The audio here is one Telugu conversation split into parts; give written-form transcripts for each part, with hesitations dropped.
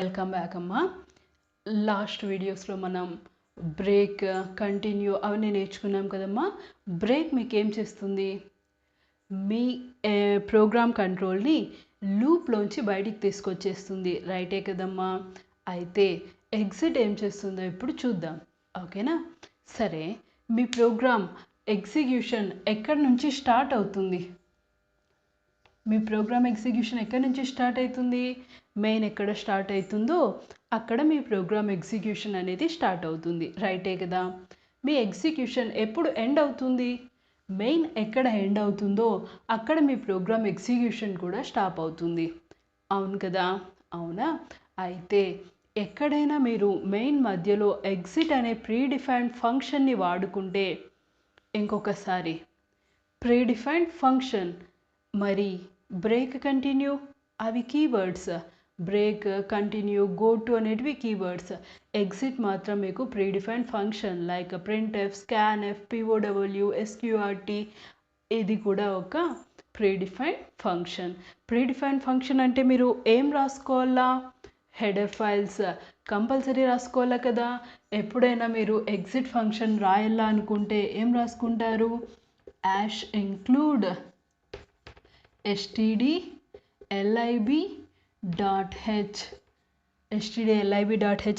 వెల్కమ్ బ్యాక్ అమ్మా. లాస్ట్ వీడియోస్లో మనం బ్రేక్ కంటిన్యూ అవన్నీ నేర్చుకున్నాం కదమ్మా. బ్రేక్ మీకు ఏం చేస్తుంది? మీ ప్రోగ్రామ్ కంట్రోల్ని లూప్లోంచి బయటికి తీసుకొచ్చేస్తుంది, రైటే కదమ్మా. అయితే ఎగ్జిట్ ఏం చేస్తుందో ఇప్పుడు చూద్దాం, ఓకేనా? సరే, మీ ప్రోగ్రామ్ ఎగ్జిక్యూషన్ ఎక్కడి నుంచి స్టార్ట్ అవుతుంది? మీ ప్రోగ్రామ్ ఎగ్జిక్యూషన్ ఎక్కడి నుంచి స్టార్ట్ అవుతుంది? మెయిన్ ఎక్కడ స్టార్ట్ అవుతుందో అక్కడ మీ ప్రోగ్రామ్ ఎగ్జిక్యూషన్ అనేది స్టార్ట్ అవుతుంది, రైటే కదా. మీ ఎగ్జిక్యూషన్ ఎప్పుడు ఎండ్ అవుతుంది? మెయిన్ ఎక్కడ ఎండ్ అవుతుందో అక్కడ మీ ప్రోగ్రామ్ ఎగ్జిక్యూషన్ కూడా స్టాప్ అవుతుంది, అవును కదా? అవునా? అయితే ఎక్కడైనా మీరు మెయిన్ మధ్యలో ఎగ్జిట్ అనే ప్రీడిఫైన్డ్ ఫంక్షన్ని వాడుకుంటే, ఇంకొకసారి ప్రీడిఫైన్డ్ ఫంక్షన్ మరి బ్రేక్ కంటిన్యూ అవి keywords. Break continue go to అనేటివి కీవర్డ్స్. ఎగ్జిట్ మాత్రం మీకు predefined function like printf, scanf, POW, SQRT, ఇది కూడా ఒక ప్రీడిఫైన్డ్ ఫంక్షన్. ప్రీడిఫైన్డ్ ఫంక్షన్ అంటే మీరు ఏం రాసుకోవాలా? హెడర్ ఫైల్స్ కంపల్సరీ రాసుకోవాలా కదా. ఎప్పుడైనా మీరు ఎగ్జిట్ ఫంక్షన్ రాయాలా అనుకుంటే ఏం రాసుకుంటారు? యాష్ ఇంక్లూడ్ stdlib.h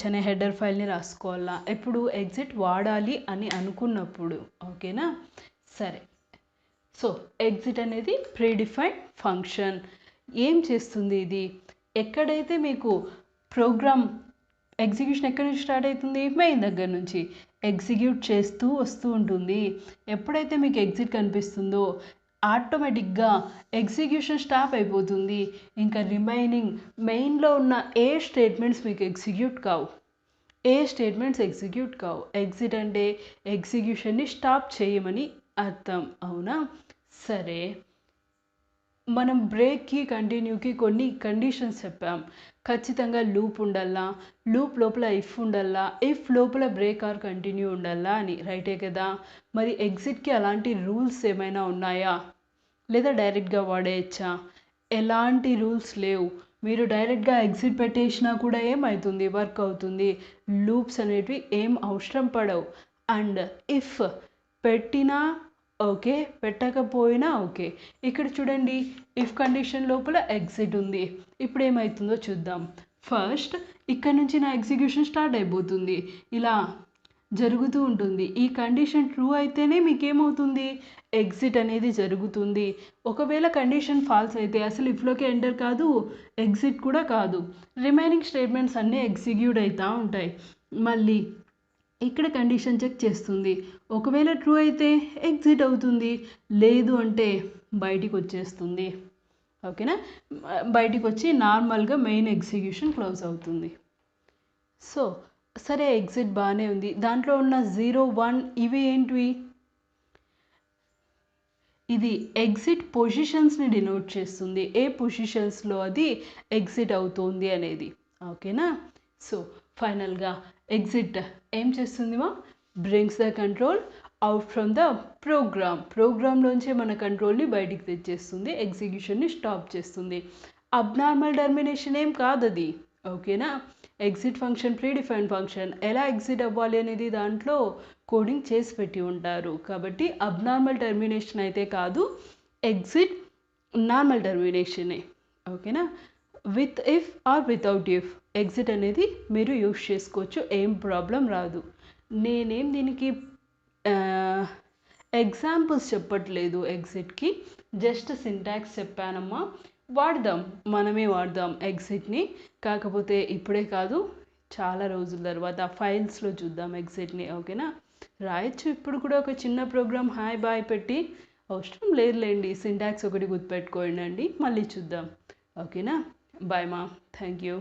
అనే హెడర్ ఫైల్ని రాసుకోవాలా ఎప్పుడు ఎగ్జిట్ వాడాలి అని అనుకున్నప్పుడు, ఓకేనా? సరే, సో ఎగ్జిట్ అనేది ప్రీడిఫైన్డ్ ఫంక్షన్. ఏం చేస్తుంది ఇది? ఎక్కడైతే మీకు ప్రోగ్రామ్ ఎగ్జిక్యూషన్ ఎక్కడి నుంచి స్టార్ట్ అవుతుంది? మెయిన్ దగ్గర నుంచి ఎగ్జిక్యూట్ చేస్తూ వస్తూ ఉంటుంది. ఎప్పుడైతే మీకు ఎగ్జిట్ కనిపిస్తుందో ఆటోమేటిక్గా ఎగ్జిక్యూషన్ స్టాప్ అయిపోతుంది. ఇంకా రిమైనింగ్ మెయిన్లో ఉన్న ఏ స్టేట్మెంట్స్ మీకు ఎగ్జిక్యూట్ కావు. ఎగ్జిట్ అంటే ఎగ్జిక్యూషన్ని స్టాప్ చేయమని అర్థం, అవునా? సరే, మనం బ్రేక్కి కంటిన్యూకి కొన్ని కండిషన్స్ చెప్పాం. ఖచ్చితంగా లూప్ ఉండాలా, లూప్ లోపల ఇఫ్ ఉండాలా, ఇఫ్ లోపల బ్రేక్ ఆర్ కంటిన్యూ ఉండాలా అని, రైటే కదా. మరి ఎగ్జిట్కి అలాంటి రూల్స్ ఏమైనా ఉన్నాయా, లేదా డైరెక్ట్గా వాడేయచ్చా? ఎలాంటి రూల్స్ లేవు. మీరు డైరెక్ట్గా ఎగ్జిట్ పెట్టేసినా కూడా ఏమవుతుంది? వర్క్ అవుతుంది. లూప్స్ అనేటివి ఏం అవసరం పడవు. అండ్ ఇఫ్ పెట్టినా ఓకే, పెట్టకపోయినా ఓకే. ఇక్కడ చూడండి, ఇఫ్ కండిషన్ లోపల ఎగ్జిట్ ఉంది. ఇప్పుడు ఏమవుతుందో చూద్దాం. ఫస్ట్ ఇక్కడ నుంచి నా ఎగ్జిక్యూషన్ స్టార్ట్ అయిపోతుంది, ఇలా జరుగుతూ ఉంటుంది. ఈ కండిషన్ ట్రూ అయితేనే మీకేమవుతుంది? ఎగ్జిట్ అనేది జరుగుతుంది. ఒకవేళ కండిషన్ ఫాల్స్ అయితే అసలు ఇఫ్లోకి ఎంటర్ కాదు, ఎగ్జిట్ కూడా కాదు. రిమైనింగ్ స్టేట్మెంట్స్ అన్నీ ఎగ్జిక్యూట్ అవుతూ ఉంటాయి. మళ్ళీ ఇక్కడ కండిషన్ చెక్ చేస్తుంది. ఒకవేళ ట్రూ అయితే ఎగ్జిట్ అవుతుంది, లేదు అంటే బయటికి వచ్చేస్తుంది, ఓకేనా? బయటికి వచ్చి నార్మల్గా మెయిన్ ఎగ్జిక్యూషన్ క్లోజ్ అవుతుంది. సో సరే, ఎగ్జిట్ బాగానే ఉంది. దాంట్లో ఉన్న 0, 1 ఇవి ఏంటివి? ఇది ఎగ్జిట్ పొజిషన్స్ని డినోట్ చేస్తుంది, ఏ పొజిషన్స్లో అది ఎగ్జిట్ అవుతుంది అనేది, ఓకేనా? సో ఫైనల్గా ఎగ్జిట్ ఏం చేస్తుందిమా? Brings the control out from the ప్రోగ్రామ్లోంచే మన కంట్రోల్ని బయటికి తెచ్చేస్తుంది, ఎగ్జిక్యూషన్ని స్టాప్ చేస్తుంది. అబ్నార్మల్ టర్మినేషన్ ఏం కాదు అది, ఓకేనా? Exit function predefined function. ఎలా ఎగ్జిట్ అవ్వాలి అనేది దాంట్లో కోడింగ్ చేసి పెట్టి ఉంటారు, కాబట్టి అబ్నార్మల్ టర్మినేషన్ అయితే కాదు, ఎగ్జిట్ నార్మల్ టర్మినేషనే, ఓకేనా? With if or without if exit అనేది మీరు యూస్ చేసుకోవచ్చు, ఏం ప్రాబ్లం రాదు. నేనేం దీనికి ఎగ్జాంపుల్స్ చెప్పట్లేదు ఎగ్జిట్కి, జస్ట్ సింటాక్స్ చెప్పానమ్మా. మనమే వాడదాం ఎగ్జిట్ని. కాకపోతే ఇప్పుడే కాదు, చాలా రోజుల తర్వాత ఫైల్స్లో చూద్దాం ఎగ్జిట్ని, ఓకేనా? రాయొచ్చు ఇప్పుడు కూడా ఒక చిన్న ప్రోగ్రామ్ హాయ్ బాయ్ పెట్టి, అవసరం లేదులేండి, సింటాక్స్ ఒకటి గుర్తుపెట్టుకోండి, మళ్ళీ చూద్దాం, ఓకేనా? బాయ్ మా, థ్యాంక్ యూ.